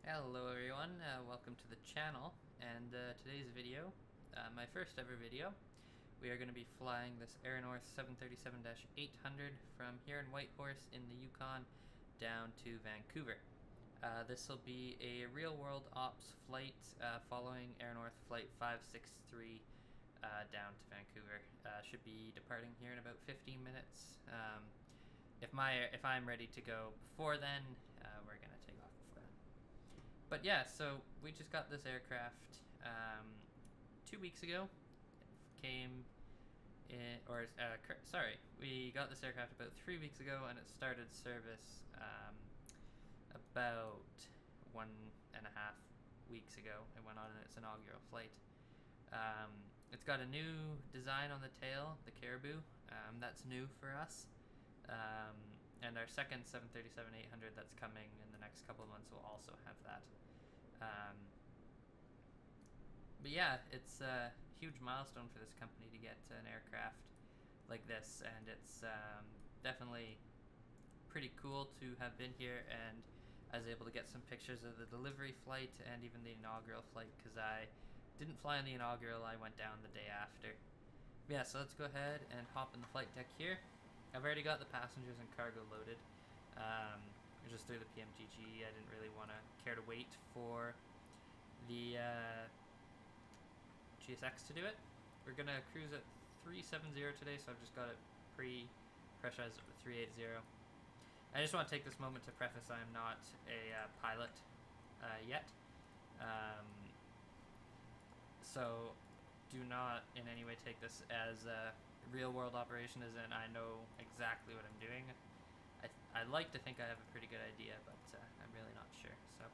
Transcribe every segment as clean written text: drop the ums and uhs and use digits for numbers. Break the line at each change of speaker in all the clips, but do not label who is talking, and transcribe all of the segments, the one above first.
Hello everyone, welcome to the channel, and today's video, my first ever video, we are going to be flying this Air North 737-800 from here in Whitehorse in the Yukon down to Vancouver. This will be a real-world ops flight following Air North Flight 563 down to Vancouver. Should be departing here in about 15 minutes. If I'm ready to go before then, we're going to take off before then. But yeah, so we just got this aircraft 2 weeks ago. It came in, we got this aircraft about 3 weeks ago, and it started service about 1.5 weeks ago. It went on its inaugural flight. It's got a new design on the tail, the Caribou. That's new for us. And our second 737-800 that's coming in the next couple of months will also have that. But yeah, it's a huge milestone for this company to get an aircraft like this, and it's definitely pretty cool to have been here, and I was able to get some pictures of the delivery flight and even the inaugural flight, because I didn't fly on the inaugural, I went down the day after. But yeah, so let's go ahead and hop in the flight deck here. I've already got the passengers and cargo loaded. Just through the PMGG. I didn't really care to wait for the GSX to do it. We're gonna cruise at 370 today, so I've just got it pre-pressurized at 380. I just want to take this moment to preface I am not a pilot yet. So do not in any way take this as a real-world operation, as in I know exactly what I'm doing. I like to think I have a pretty good idea, but I'm really not sure. So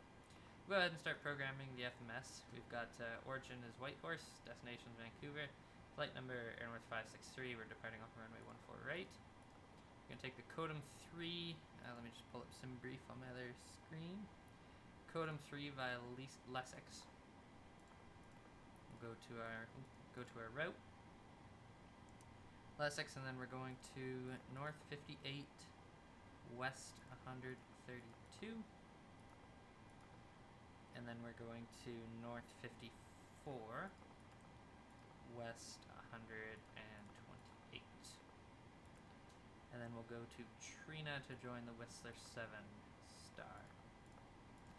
go ahead and start programming the FMS. We've got origin is Whitehorse, destination is Vancouver, flight number Air North 563. We're departing off runway 14 right. We're going to take the Codem 3. Let me just pull up some brief on my other screen. Codem 3 via Lessex. We'll go to our route. Lessex, and then we're going to North 58. West 132, and then we're going to North 54, West 128, and then we'll go to Trina to join the Whistler 7 Star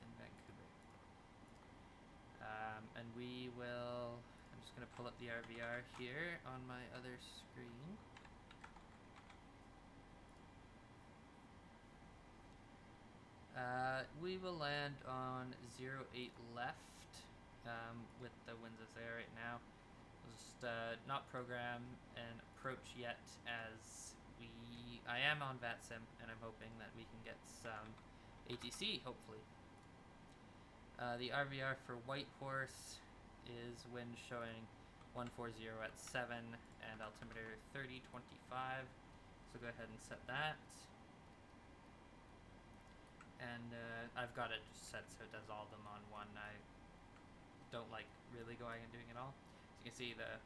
in Vancouver. And we will, I'm just going to pull up the RVR here on my other screen. We will land on 08 left with the winds as they are right now. We'll just not program an approach yet, as I am on Vatsim, and I'm hoping that we can get some ATC, hopefully. The RVR for Whitehorse is wind showing 140 at 7 and altimeter 3025, so go ahead and set that. And I've got it just set so it does all of them on one. I don't like really going and doing it all. As you can see, the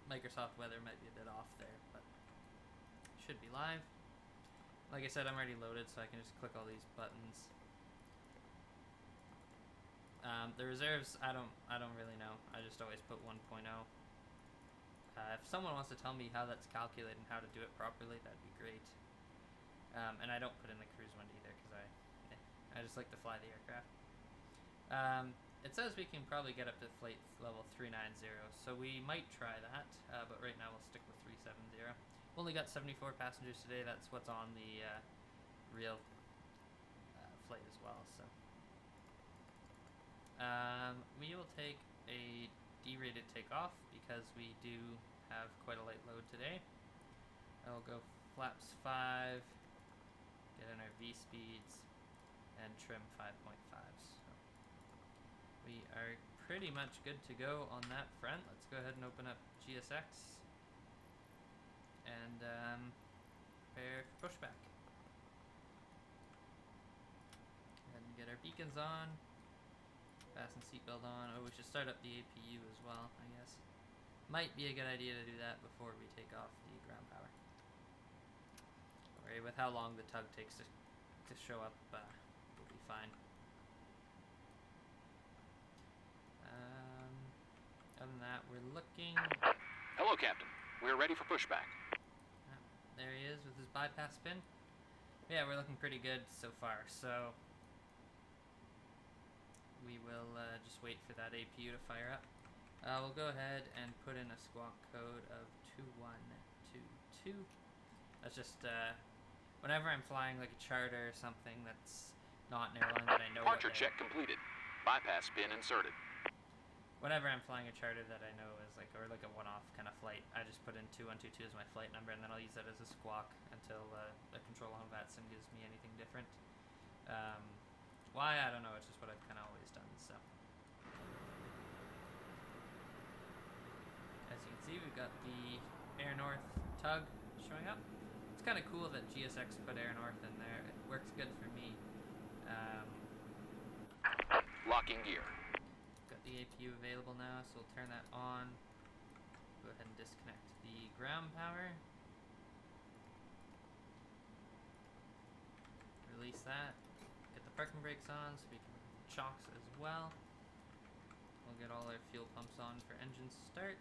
Microsoft weather might be a bit off there, but it should be live. Like I said, I'm already loaded, so I can just click all these buttons. The reserves, I don't really know. I just always put 1.0. If someone wants to tell me how that's calculated and how to do it properly, that'd be great. And I don't put in the cruise wind either, because I just like to fly the aircraft. It says we can probably get up to flight level 390, so we might try that, but right now we'll stick with 370. We only got 74 passengers today. That's what's on the real flight as well. So we will take a derated takeoff because we do have quite a light load today. I will go flaps 5. Get in our V speeds and trim 5.5. So we are pretty much good to go on that front. Let's go ahead and open up GSX and prepare for pushback. Go ahead and get our beacons on, fasten seatbelt on. Oh, we should start up the APU as well, I guess. Might be a good idea to do that before we take off the ground power. With how long the tug takes to show up, we'll be fine. we're looking.
Hello, Captain. We're ready for pushback.
There he is with his bypass spin. Yeah, we're looking pretty good so far, so we will just wait for that APU to fire up. We'll go ahead and put in a squawk code of 2122. That's just whenever I'm flying like a charter or something that's not an airline that I know.
Departure check completed. Bypass spin inserted.
Whenever I'm flying a charter that I know is like, or like a one-off kind of flight, I just put in 2122 as my flight number, and then I'll use that as a squawk until the control on Vatsim gives me anything different. Why? I don't know, it's just what I've kind of always done, so. As you can see, we've got the Air North tug showing up. It's kind of cool that GSX put Air North in there. It works good for me.
Locking gear.
Got the APU available now, so we'll turn that on. Go ahead and disconnect the ground power. Release that. Get the parking brakes on so we can chocks as well. We'll get all our fuel pumps on for engine start.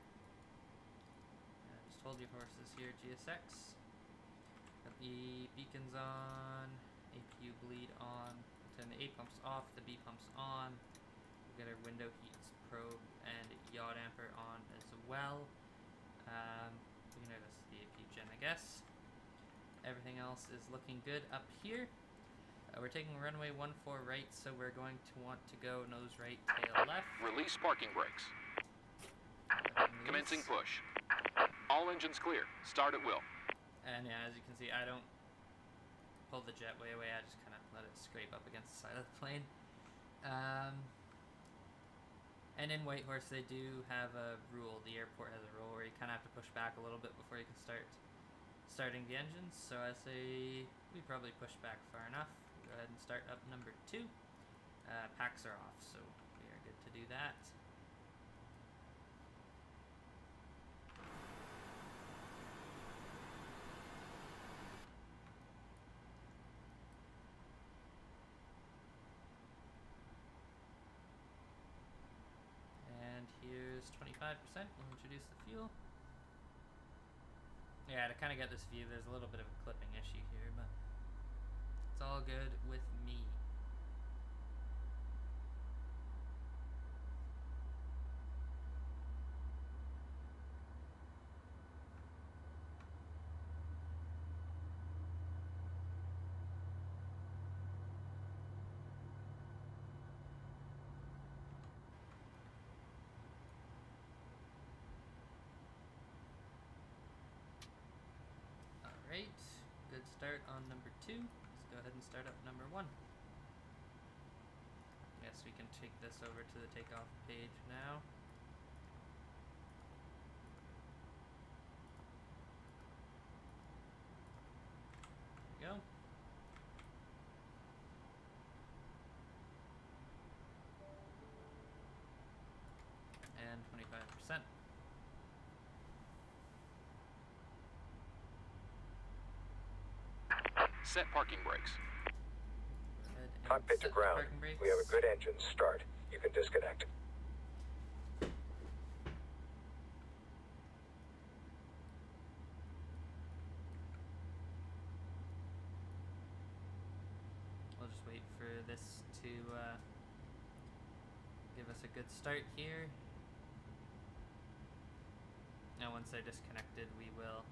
Just hold your horses here, GSX. Got the beacons on, APU bleed on. Turn the A pumps off, the B pumps on. We'll get our window heats probe and yaw damper on as well. We can notice the APU gen, I guess. Everything else is looking good up here. We're taking runway 14 right, so we're going to want to go nose right, tail left.
Release parking brakes. Commencing push. All engines clear. Start at will.
And yeah, as you can see, I don't pull the jet way away. I just kind of let it scrape up against the side of the plane. And in Whitehorse, they do have a rule. The airport has a rule where you kind of have to push back a little bit before you can starting the engines. So I say we probably push back far enough. Go ahead and start up number 2. Packs are off, so we are good to do that. And here's 25%. We'll introduce the fuel. Yeah, to kind of get this view, there's a little bit of a clipping issue here, but it's all good with me. Alright, good start on number 2. Let's go ahead and start up number 1. Yes, we can take this over to the takeoff page now. There we go. And 25%.
Set parking brakes.
Cockpit to ground. We have a good engine. Start. You can disconnect.
We'll just wait for this to give us a good start here. Now once they're disconnected, we will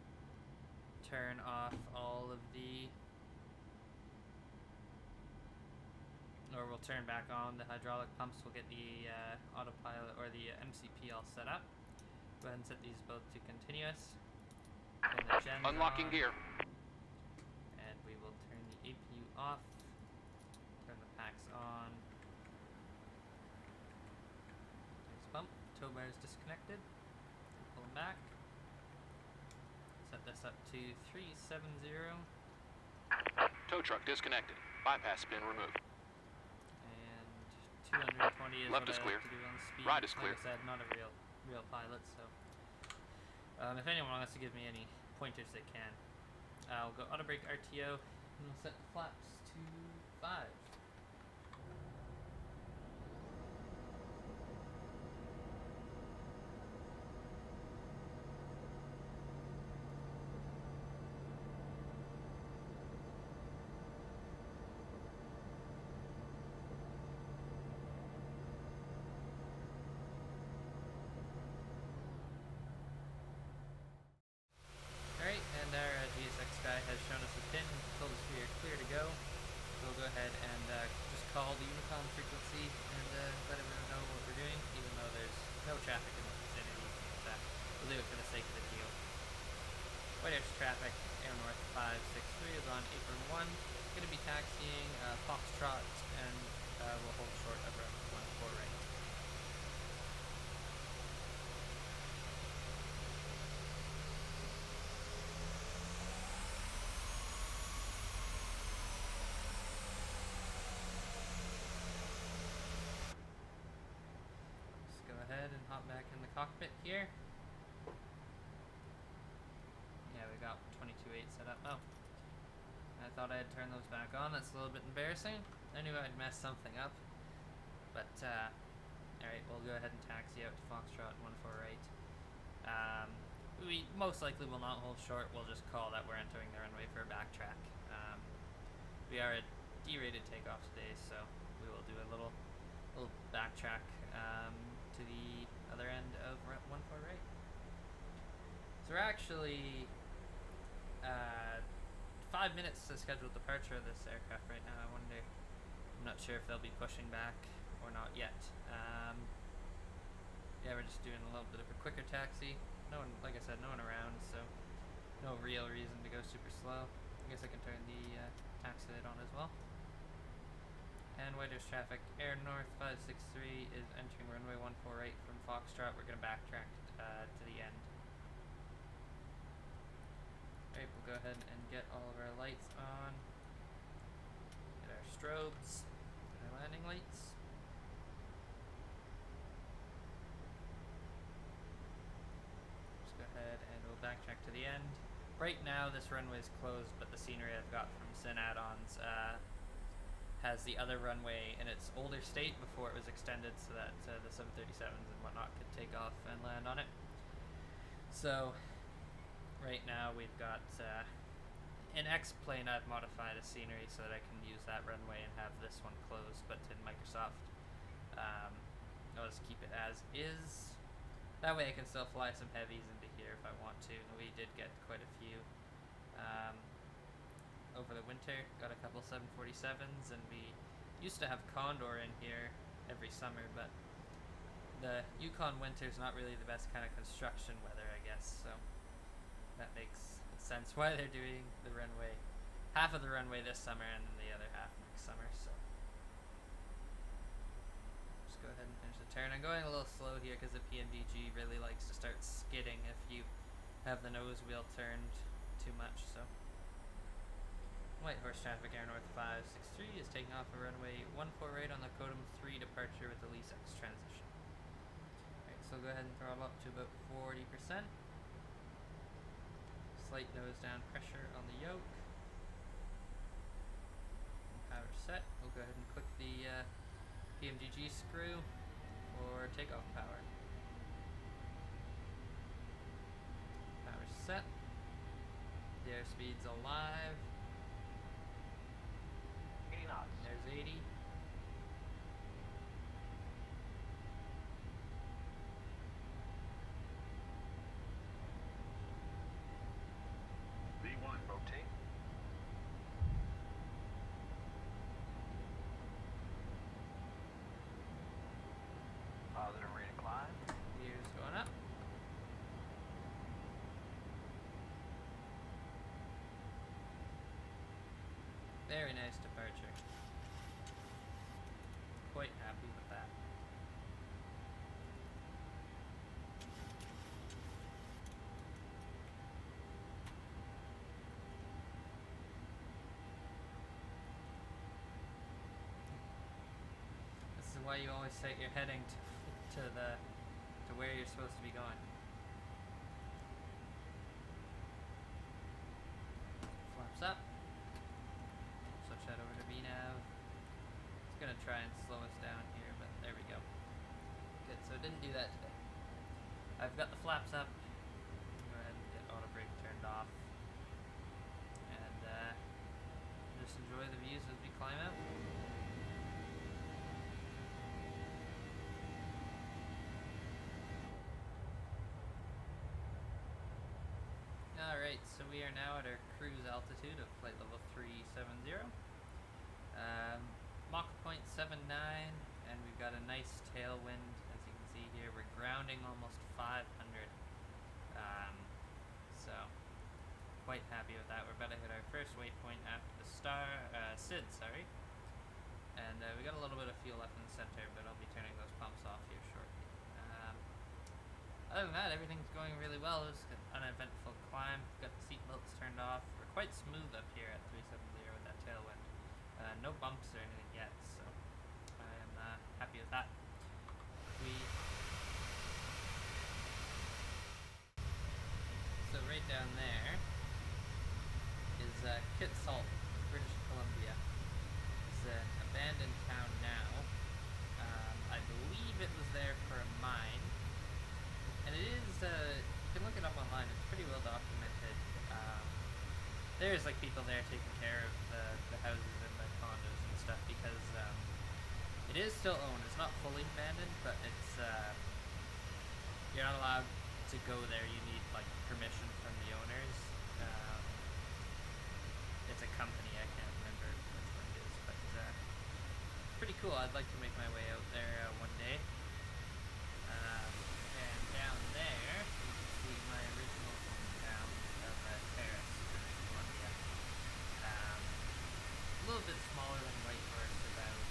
turn off all of the, or we'll turn back on the hydraulic pumps. We'll get the autopilot or the MCP all set up. Go ahead and set these both to continuous. Turn the gens
Unlocking
on,
gear.
and we will turn the APU off. Turn the packs on. There's pump. Tow bar is disconnected. Pull them back. Set this up to 370.
Tow truck disconnected. Bypass spin removed.
And 220 is
Left
what
is
I
clear.
like to do on speed.
Right is clear.
Like I said, not a real pilot, so if anyone wants to give me any pointers, they can. I'll go auto brake RTO, and we'll set the flaps to 5. call the Unicom frequency and let everyone know what we're doing, even though there's no traffic in the vicinity. But we'll do it for the sake of the video. White Horse traffic, Air North 563 is on apron 1. Going to be taxiing Foxtrot, and we'll hold short of route 14 right. Let's go ahead and hop back in the cockpit here. Yeah, we got 22.8 set up. Oh. I thought I'd turn those back on. That's a little bit embarrassing. I knew I'd mess something up. But, alright, we'll go ahead and taxi out to Foxtrot 14 right. We most likely will not hold short. We'll just call that we're entering the runway for a backtrack. We are at D-rated takeoff today, so we will do a little backtrack to the other end of route 14 right. So we're actually 5 minutes to scheduled departure of this aircraft right now. I'm not sure if they'll be pushing back or not yet. Yeah, we're just doing a little bit of a quicker taxi. No one, like I said, no one around, so no real reason to go super slow. I guess I can turn the taxi light on as well. And White Horse traffic, Air North 563 is entering runway 14 right from Foxtrot. We're going to backtrack to the end. Alright, we'll go ahead and get all of our lights on. Get our strobes, our landing lights. Just go ahead and we'll backtrack to the end. Right now this runway is closed, but the scenery I've got from Sin add-ons has the other runway in its older state before it was extended so that the 737s and whatnot could take off and land on it. So right now we've got an X-plane. I've modified a scenery so that I can use that runway and have this one closed, but in Microsoft I'll just keep it as is. That way I can still fly some heavies into here if I want to. We did get quite a few over the winter. Got a couple 747s, and we used to have Condor in here every summer, but the Yukon winter is not really the best kind of construction weather, I guess, so that makes sense why they're doing the runway, half of the runway this summer and then the other half next summer. So just go ahead and finish the turn. I'm going a little slow here because the PMDG really likes to start skidding if you have the nose wheel turned too much. So White Horse traffic, Air North 563 is taking off a runway 14 right on the Codum 3 departure with the lease X transition. Alright, so go ahead and throttle up to about 40%. Slight nose down pressure on the yoke. Power set. We'll go ahead and click the PMDG screw for takeoff power. Power set. The airspeed's alive.
80 knots.
There's 80.
V1, rotate. Positive rate of climb.
Gears going up. Very nice departure. Quite happy with that. This is why you always set your heading to where you're supposed to be going. Flaps up. Switch that over to VNAV. It's gonna try and slow us down here, but there we go. Good, so it didn't do that today. I've got the flaps up. Go ahead and get auto brake turned off. And just enjoy the views as we climb out. Alright, so we are now at our cruise altitude of flight level 370. Mach 0.79, and we've got a nice tailwind, as you can see here. We're grounding almost 500. So, quite happy with that. We're about to hit our first waypoint after the SID, sorry. And we got a little bit of fuel left in the center, but I'll be turning those pumps off here shortly. Other than that, everything's going really well. It was an uneventful climb. Got the seatbelts turned off. We're quite smooth up here at 370 with that tailwind. No bumps or anything yet, so I am happy with that. So right down there is Kitsault, British Columbia. It's an abandoned town now. I believe it was there for a mine. And it is, you can look it up online, it's pretty well documented. There's like people there taking care of the houses and the condos and stuff because it is still owned. It's not fully abandoned, but it's, you're not allowed to go there. You need like permission from the owners. It's a company, I can't remember which one it is, but pretty cool. I'd like to make my way out there one day. And down there, you can see my original hometown of Paris, British Columbia. A little bit smaller than Whitehorse, about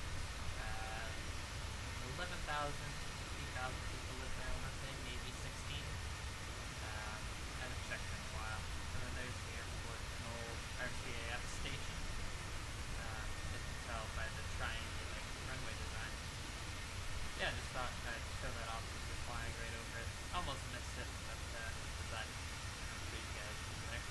11,000, 15,000 people live there, I want to say, maybe 16. I haven't checked in a while. And then there's the airport, an old RCAF station. You can tell by the triangular runway design. Yeah, I just thought I'd show that off with the flag right over it. Almost missed it, but decided to show you guys from there.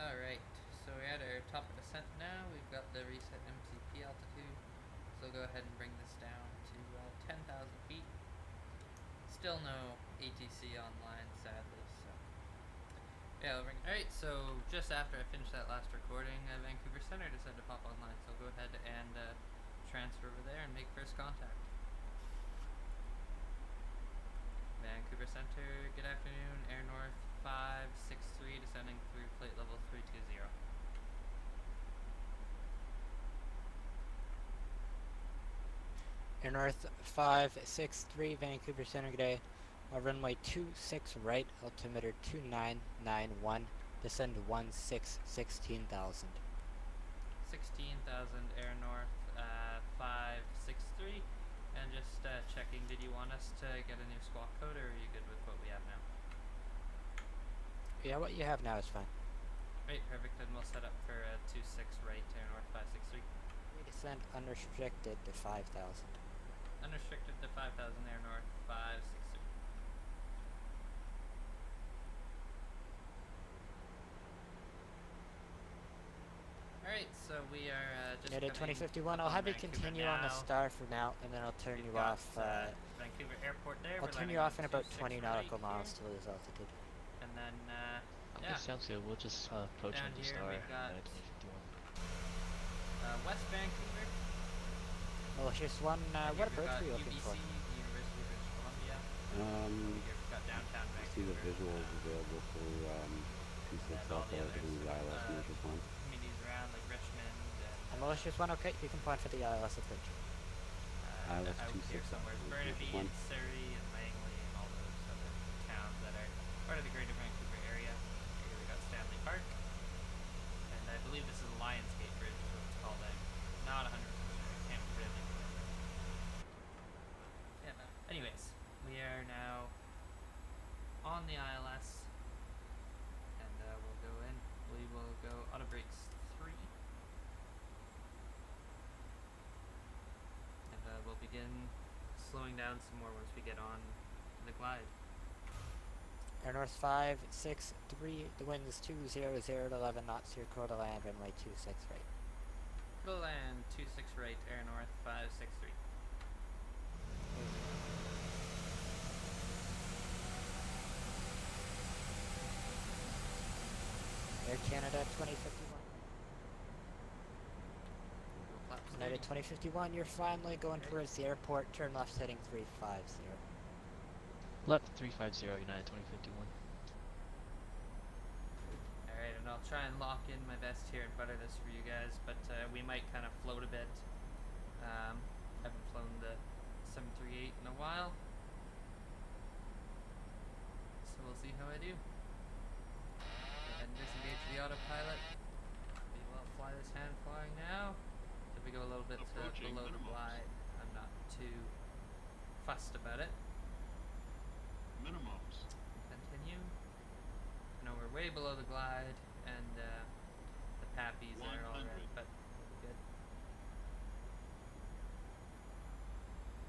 Alright, so we're at our top of descent now. We've got the reset MCP altitude. So we'll go ahead and bring this down to 10,000 feet. Still no ATC online, sadly, so yeah, alright, so just after I finished that last recording, Vancouver Center decided to pop online, so I'll go ahead and transfer over there and make first contact. Vancouver Center, good afternoon, Air North 563, descending through plate level 320.
Air North 563, Vancouver Center, good day. Runway 26 right, altimeter 2991, descend 16,000.
16,000 Air North 563, and just checking, did you want us to get a new squawk code, or are you good with what we have now?
Yeah, what you have now is fine.
Right, perfect, then we'll set up for 26 right, Air North 563.
We descend unrestricted to 5,000.
Unrestricted to 5,000 Air North 563. Alright, so we are just
United 2051, I'll have you continue on the star for now, and then I'll turn you off.
Vancouver Airport there.
I'll turn you off in about 20 nautical miles to lose altitude.
And then,
okay, sounds good. We'll just approach on the star.
We've got West Vancouver.
Well, here's one. What approach are you looking for?
The University of British Columbia. We've got downtown Vancouver.
See the visuals available for 26 Alpha in the ILS initial plan.
Communities around like Richmond and
Well, here's one. Okay, you can point for the ILS approach.
ILS
out here
26
somewhere.
Alpha.
Burnaby
One.
and Surrey and Langley and all those other towns that are part of the Greater Vancouver area. Here we got Stanley Park. And I believe this is Lionsgate Bridge is what it's called. I'm not 100% sure. I can't really remember. Yeah, no. Anyways, we are now on the ILS. And we'll go in. We will go auto brakes 3. And we'll begin slowing down some more once we get on the glide.
Air North 563, the wind is 200 at 11 knots, you're clear to land, runway 26 right.
Clear land 26 right, Air North 563.
Air Canada 2051. United 2051, you're finally going towards the airport, turn left heading 350.
Left 350, United 2051.
Alright, and I'll try and lock in my best here and butter this for you guys, but we might kind of float a bit. Haven't flown the 738 in a while, so we'll see how I do. Go ahead and disengage the autopilot. We will fly this hand flying now. If we go a little bit below the glide, I'm not too fussed about it.
Minimums.
Continue. I know we're way below the glide, and the pappies are all red, but we'll be good.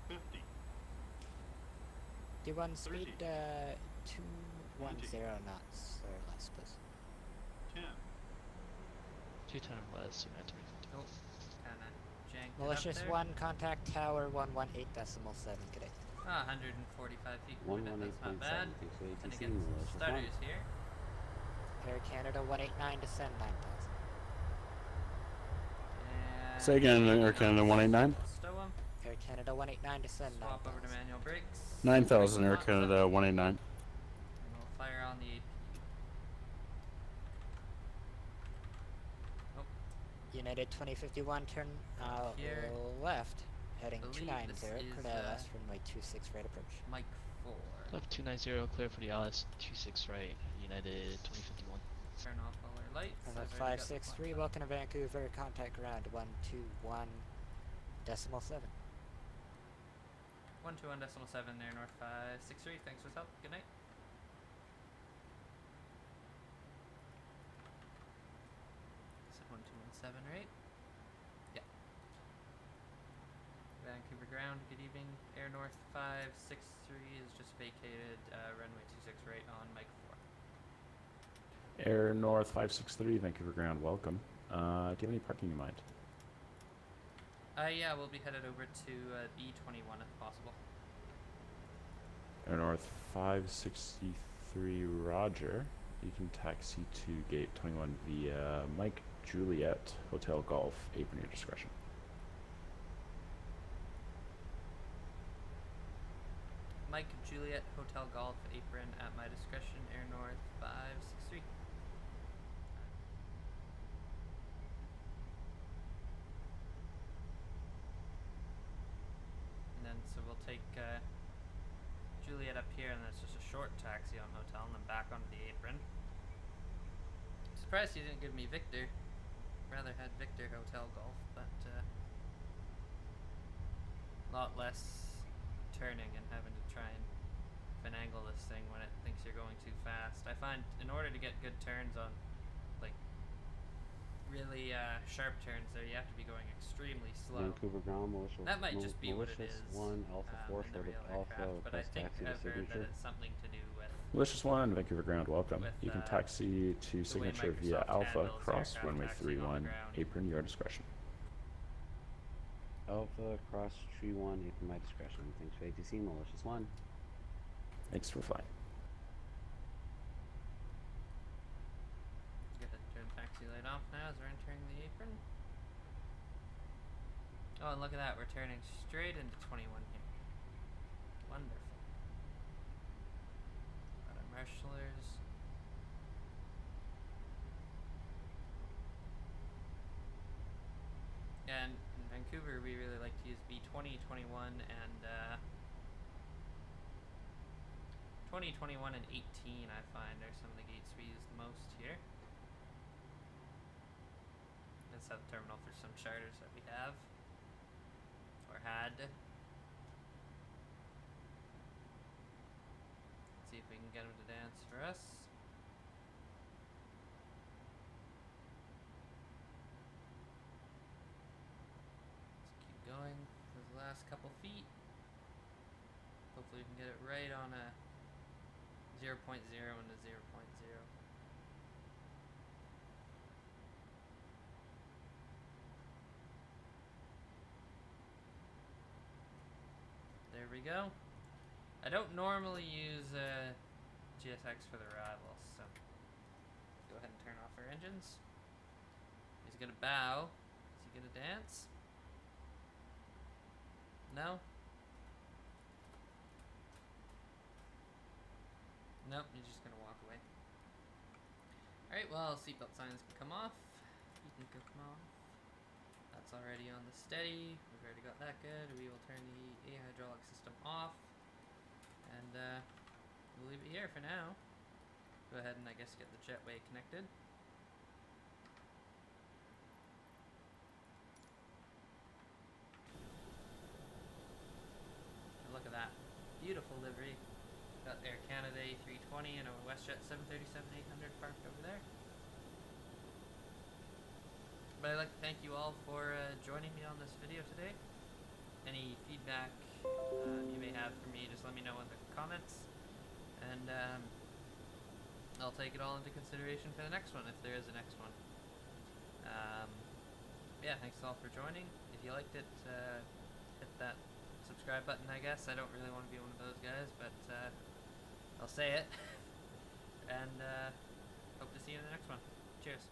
50.
D1 speed
30.
210 knots or less, please.
10.
210 less, 290.
Oh, kind of janked
Malicious
it up there.
1, contact tower 118.7. Get it.
145 feet per minute, that's not
118.7.
bad.
Thanks for
And
ATC.
again, some
Malicious 1.
stutters here.
Air Canada 189, descend 9,000.
And
Say again, Air Canada 189.
stow 'em.
Air Canada 189, descend 9,000.
Swap over to manual brakes.
9,000 Air
Lots of
Canada
them.
189.
And we'll fire on the APU. Oh,
United 2051, turn
Here.
left, heading
Believe
290,
this is,
Cornell West, runway 26, right approach.
Mike 4.
Left 290, clear for the Alice, 26 right, United 2051.
Turn off all our lights.
Runway
I've already got the
563,
flash
welcome to Vancouver, contact ground 121.7.
121.7 there, North 563. Thanks for the help. Good night. Said 1217, right? Yeah. Vancouver ground. Good evening. Air North 563 is just vacated. Runway 26 right on Mike 4.
Air North 563, Vancouver ground, welcome. Do you have any parking in mind?
Yeah, we'll be headed over to B21 if possible.
Air North 563, roger. You can taxi to gate 21 via Mike Juliet, Hotel Golf, apron your discretion.
Mike Juliet, Hotel Golf, apron at my discretion, Air North 563. And then, so we'll take Juliet up here, and that's just a short taxi on hotel, and then back onto the apron. Surprised he didn't give me Victor. Rather had Victor Hotel Golf, but a lot less turning and having to try and finagle this thing when it thinks you're going too fast. I find in order to get good turns on like really sharp turns there, you have to be going extremely slow.
Vancouver ground, malicious.
That might just be what it
malicious
is
1, Alpha 4,
in the
short
real
of Alpha,
aircraft, but I
request
think
taxi to
I've heard that
signature.
it's something to do with
Malicious 1, Vancouver ground, welcome.
With,
You can
uh,
taxi to
way
signature via
Microsoft
Alpha,
handles
cross
aircraft
runway
taxiing on the
31,
ground.
apron your discretion.
Alpha, cross tree 1, apron my discretion. Thanks for ATC, malicious 1.
Thanks for flying.
Get the turn taxi light off now as we're entering the apron. Oh, and look at that, we're turning straight into 21 here. Wonderful. Got our marshallers. And in Vancouver, we really like to use B20, 21, and 20, 21, and 18, I find, are some of the gates we use the most here. That's South Terminal for some charters that we have. Or had. Let's see if we can get them to dance for us. Let's keep going for the last couple feet. Hopefully we can get it right on a 0.0 and a 0.0. There we go. I don't normally use GSX for the arrivals, so go ahead and turn off our engines. He's gonna bow. Is he gonna dance? No? Nope, he's just gonna walk away. Alright, well, seatbelt signs can come off. You can come off. That's already on the steady. We've already got that good. We will turn the hydraulic system off. And we'll leave it here for now. Go ahead and I guess get the jetway connected. And look at that. Beautiful livery. Got Air Canada A320 and a WestJet 737-800 parked over there. But I'd like to thank you all for joining me on this video today. Any feedback you may have for me, just let me know in the comments. And I'll take it all into consideration for the next one, if there is a next one. Yeah, thanks all for joining. If you liked it, hit that subscribe button, I guess. I don't really want to be one of those guys, but I'll say it. And hope to see you in the next one. Cheers.